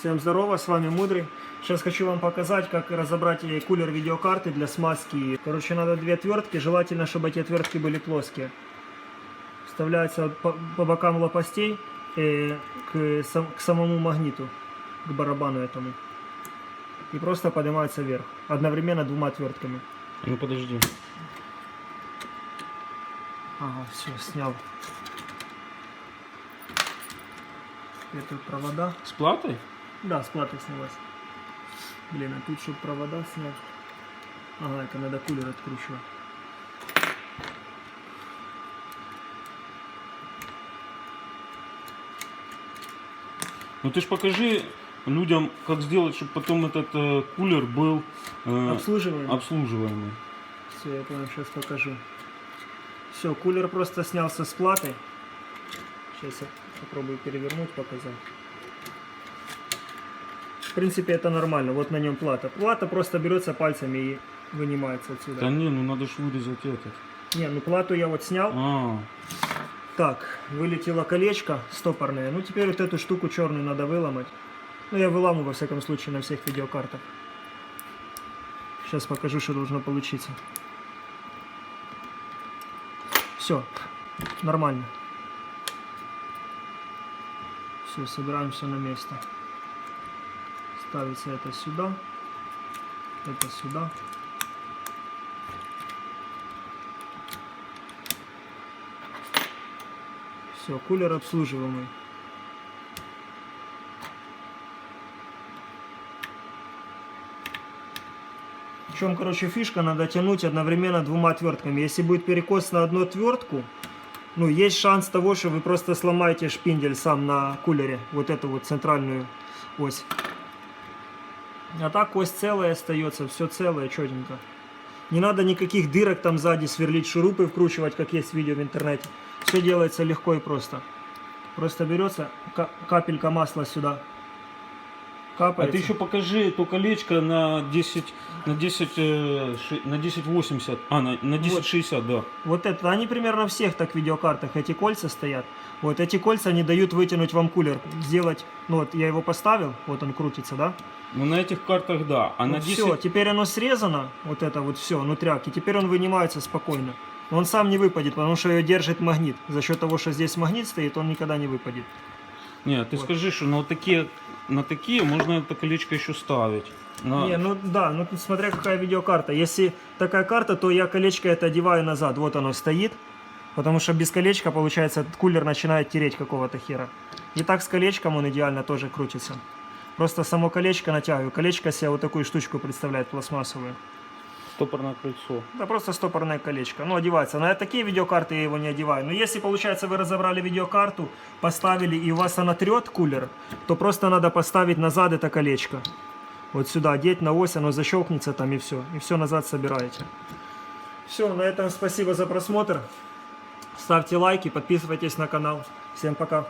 Всем здорово, с вами Мудрый. Сейчас хочу вам показать, как разобрать кулер видеокарты для смазки. Короче, надо две отвертки, желательно, чтобы эти отвертки были плоские. Вставляется по бокам лопастей к самому магниту, к барабану этому. И просто поднимается вверх, одновременно двумя отвертками. Ну подожди. Ага, все, снял. Это провода. С платой? Да, с платой снялась. Блин, а тут, чтобы провода снять. Ага, это надо кулер откручивать. Ну ты ж покажи людям, как сделать, чтобы потом этот кулер был обслуживаемый. Все, я понял, сейчас покажу. Все, кулер просто снялся с платой. Сейчас я попробую перевернуть, показать. В принципе, это нормально. Вот на нем плата. Плата просто берется пальцами и вынимается отсюда. Да не, ну надо ж вырезать этот. Не, ну плату я вот снял. Так, вылетело колечко стопорное. Ну теперь вот эту штуку черную надо выломать. Ну я выламываю во всяком случае на всех видеокартах. Сейчас покажу, что должно получиться. Все, нормально. Все, собираем все на место. Ставится это сюда, это сюда. Все, кулер обслуживаемый. В чем, короче, фишка, надо тянуть одновременно двумя отвертками. Если будет перекос на одну отвертку, ну, есть шанс того, что вы просто сломаете шпиндель сам на кулере, вот эту вот центральную ось. А так ось целая остается, все целое, четенько. Не надо никаких дырок там сзади сверлить, шурупы вкручивать, как есть видео в интернете. Все делается легко и просто. Просто берется капелька масла сюда. Капается. А ты еще покажи то колечко на 1080, на 1060, да. Вот это, они примерно на всех так видеокартах, эти кольца стоят. Вот эти кольца не дают вытянуть вам кулер, сделать, ну вот я его поставил, вот он крутится, да? Ну на этих картах да, а вот на 10... Все, теперь оно срезано, вот это вот все, нутряк, и теперь он вынимается спокойно. Но он сам не выпадет, потому что ее держит магнит. За счет того, что здесь магнит стоит, он никогда не выпадет. Нет, ты вот скажи, что на такие можно это колечко еще ставить. Не, ну да, ну смотря какая видеокарта. Если такая карта, то я колечко это одеваю назад. Вот оно стоит. Потому что без колечка, получается, этот кулер начинает тереть какого-то хера. И так с колечком он идеально тоже крутится. Просто само колечко натягиваю. Колечко себе вот такую штучку представляет, пластмассовую. Стопорное кольцо. Да просто стопорное колечко. Ну, одевается. На такие видеокарты я его не одеваю. Но если, получается, вы разобрали видеокарту, поставили, и у вас она трет кулер, то просто надо поставить назад это колечко. Вот сюда одеть на ось, оно защелкнется там и все. И все назад собираете. Все, на этом спасибо за просмотр. Ставьте лайки, подписывайтесь на канал. Всем пока.